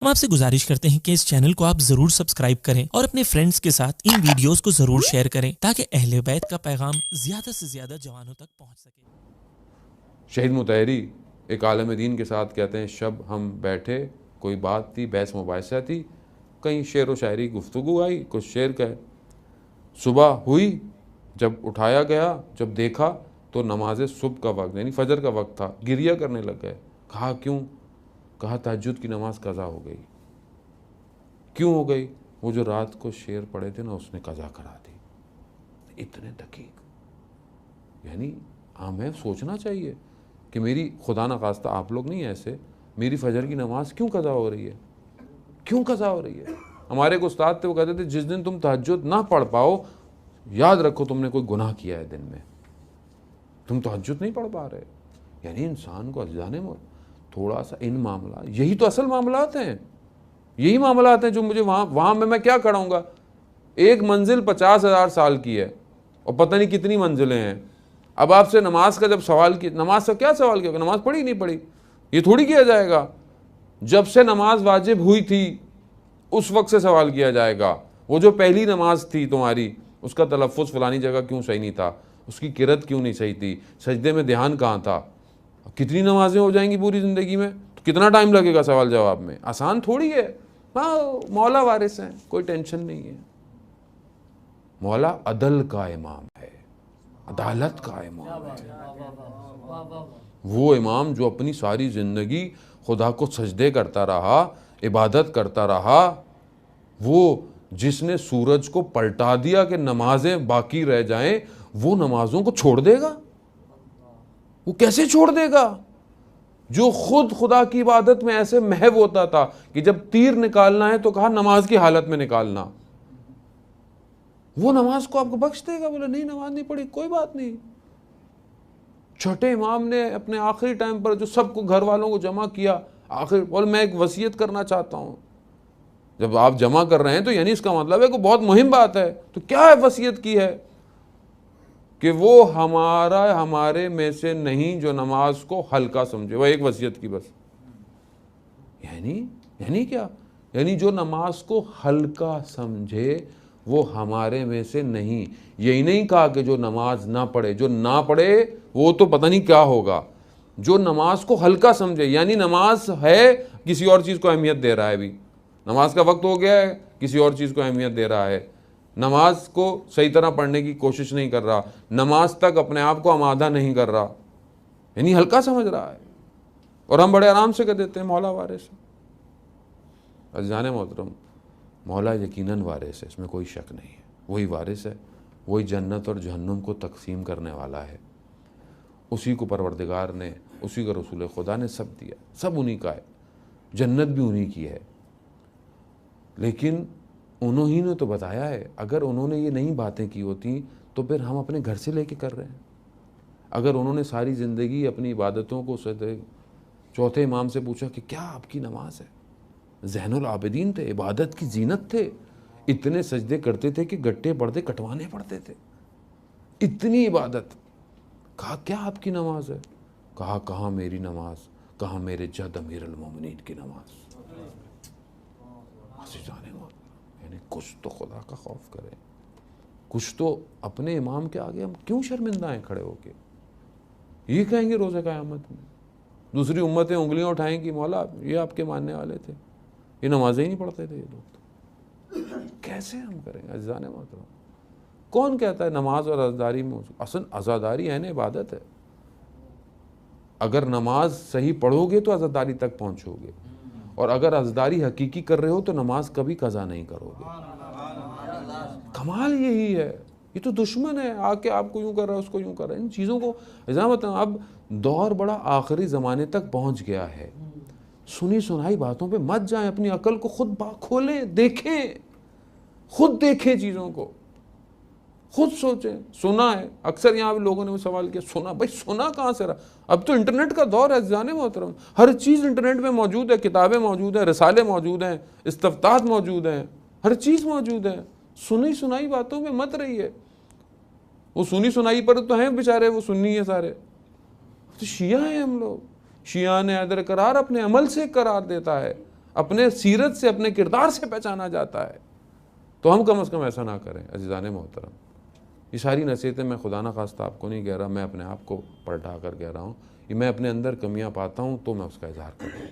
ہم آپ سے گزارش کرتے ہیں کہ اس چینل کو آپ ضرور سبسکرائب کریں اور اپنے فرینڈز کے ساتھ ان ویڈیوز کو ضرور شیئر کریں تاکہ اہل بیت کا پیغام زیادہ سے زیادہ جوانوں تک پہنچ سکے۔ شہید مطہری ایک عالم دین کے ساتھ کہتے ہیں، شب ہم بیٹھے، کوئی بات تھی، بحث مباحثہ تھی، کہیں شعر و شاعری گفتگو آئی، کچھ شعر کہے۔ صبح ہوئی، جب اٹھایا گیا، جب دیکھا تو نماز صبح کا وقت یعنی فجر کا وقت تھا، گریہ کرنے لگ گئے۔ کہا کیوں؟ کہا تہجد کی نماز قضا ہو گئی۔ کیوں ہو گئی؟ وہ جو رات کو شعر پڑھے تھے نا، اس نے قضا کرا دی۔ اتنے دقیق، یعنی ہمیں سوچنا چاہیے کہ میری خدا نخواستہ آپ لوگ نہیں ایسے، میری فجر کی نماز کیوں قضا ہو رہی ہے؟ کیوں قضا ہو رہی ہے؟ ہمارے ایک استاد تھے، وہ کہتے تھے جس دن تم تہجد نہ پڑھ پاؤ، یاد رکھو تم نے کوئی گناہ کیا ہے دن میں، تم تہجد نہیں پڑھ پا رہے۔ یعنی انسان کو جانے میں تھوڑا سا ان معاملات، یہی تو اصل معاملات ہیں، یہی معاملات ہیں جو مجھے وہاں میں کیا کراؤں گا؟ ایک منزل 50,000 سال کی ہے اور پتہ نہیں کتنی منزلیں ہیں۔ اب آپ سے نماز کا جب سوال کیا، نماز کا کیا سوال کیا؟ نماز پڑھی نہیں پڑھی، یہ تھوڑی کیا جائے گا۔ جب سے نماز واجب ہوئی تھی اس وقت سے سوال کیا جائے گا۔ وہ جو پہلی نماز تھی تمہاری، اس کا تلفظ فلانی جگہ کیوں صحیح نہیں تھا، اس کی قرأت کیوں نہیں صحیح تھی، سجدے میں دھیان کہاں تھا؟ کتنی نمازیں ہو جائیں گی پوری زندگی میں، تو کتنا ٹائم لگے گا سوال جواب میں؟ آسان تھوڑی ہے۔ ہاں، مولا وارث ہیں، کوئی ٹینشن نہیں ہے۔ مولا عدل کا امام ہے، عدالت کا امام ہے۔ وہ امام جو اپنی ساری زندگی خدا کو سجدے کرتا رہا، عبادت کرتا رہا، وہ جس نے سورج کو پلٹا دیا کہ نمازیں باقی رہ جائیں، وہ نمازوں کو چھوڑ دے گا؟ وہ کیسے چھوڑ دے گا؟ جو خود خدا کی عبادت میں ایسے محو ہوتا تھا کہ جب تیر نکالنا ہے تو کہا نماز کی حالت میں نکالنا، وہ نماز کو آپ کو بخش دے گا؟ بولے نہیں، نماز نہیں پڑھی، کوئی بات نہیں۔ چھٹے امام نے اپنے آخری ٹائم پر جو سب کو گھر والوں کو جمع کیا، آخر بولے میں ایک وصیت کرنا چاہتا ہوں۔ جب آپ جمع کر رہے ہیں تو یعنی اس کا مطلب ہے کہ بہت مہم بات ہے۔ تو کیا ہے وصیت کی ہے؟ کہ وہ ہمارے میں سے نہیں جو نماز کو ہلکا سمجھے، وہ ایک وصیت کی بس۔ یعنی کیا؟ یعنی جو نماز کو ہلکا سمجھے وہ ہمارے میں سے نہیں۔ یہی نہیں کہا کہ جو نماز نہ پڑھے، جو نہ پڑھے وہ تو پتہ نہیں کیا ہوگا۔ جو نماز کو ہلکا سمجھے، یعنی نماز ہے کسی اور چیز کو اہمیت دے رہا ہے، بھی نماز کا وقت ہو گیا ہے کسی اور چیز کو اہمیت دے رہا ہے، نماز کو صحیح طرح پڑھنے کی کوشش نہیں کر رہا، نماز تک اپنے آپ کو آمادہ نہیں کر رہا، یعنی ہلکا سمجھ رہا ہے۔ اور ہم بڑے آرام سے کہہ دیتے ہیں مولا وارث ہے۔ عزیزان محترم، مولا یقیناً وارث ہے، اس میں کوئی شک نہیں ہے۔ وہی وارث ہے، وہی جنت اور جہنم کو تقسیم کرنے والا ہے۔ اسی کو پروردگار نے، اسی کو رسول خدا نے سب دیا، سب انہی کا ہے، جنت بھی انہی کی ہے۔ لیکن انہوں ہی نے تو بتایا ہے۔ اگر انہوں نے یہ نہیں باتیں کی ہوتی تو پھر ہم اپنے گھر سے لے کے کر رہے ہیں۔ اگر انہوں نے ساری زندگی اپنی عبادتوں کو چوتھے امام سے پوچھا کہ کیا آپ کی نماز ہے؟ زین العابدین تھے، عبادت کی زینت تھے، اتنے سجدے کرتے تھے کہ گٹے پردے کٹوانے پڑتے تھے، اتنی عبادت۔ کہا کیا آپ کی نماز ہے؟ کہا کہاں میری نماز، کہاں میرے جد امیر المومنین کی نماز۔ یعنی کچھ تو خدا کا خوف کرے، کچھ تو اپنے امام کے آگے ہم کیوں شرمندہ ہیں کھڑے ہو کے؟ یہ کہیں گے روز قیامت میں، دوسری امتیں انگلیاں اٹھائیں کہ مولا یہ آپ کے ماننے والے تھے، یہ نمازیں ہی نہیں پڑھتے تھے یہ لوگ۔ کیسے ہم کریں گے؟ عزیزان محترم، کون کہتا ہے نماز اور عزاداری میں؟ اصل عزاداری ہے نا، عبادت ہے۔ اگر نماز صحیح پڑھو گے تو عزاداری تک پہنچو گے، اور اگر عزاداری حقیقی کر رہے ہو تو نماز کبھی قضا نہیں کرو گے۔ کمال یہی ہے۔ یہ تو دشمن ہے، آ کے آپ کو یوں کر رہا ہے، اس کو یوں کر رہا ہے۔ ان چیزوں کو اب دور بڑا آخری زمانے تک پہنچ گیا ہے۔ سنی سنائی باتوں پہ مت جائیں، اپنی عقل کو خود کھولیں، دیکھیں، خود دیکھیں چیزوں کو، خود سوچیں۔ سنا ہے اکثر، یہاں بھی لوگوں نے وہ سوال کیا، سنا بھائی سنا کہاں سے رہا؟ اب تو انٹرنیٹ کا دور ہے عزیزان محترم، ہر چیز انٹرنیٹ میں موجود ہے، کتابیں موجود ہیں، رسالے موجود ہیں، استفتاحات موجود ہیں، ہر چیز موجود ہے۔ سنی سنائی باتوں میں مت رہیے۔ وہ سنی سنائی پر تو ہیں بیچارے، وہ سنی ہیں سارے، تو شیعہ ہیں ہم لوگ۔ شیعہ نے حیدر قرار اپنے عمل سے قرار دیتا ہے، اپنے سیرت سے اپنے کردار سے پہچانا جاتا ہے، تو ہم کم از کم ایسا نہ کریں عزیزان محترم۔ یہ ساری نصیحتیں میں خدا نخواستہ آپ کو نہیں کہہ رہا، میں اپنے آپ کو پلٹا کر کہہ رہا ہوں، یہ میں اپنے اندر کمیاں پاتا ہوں تو میں اس کا اظہار کروں۔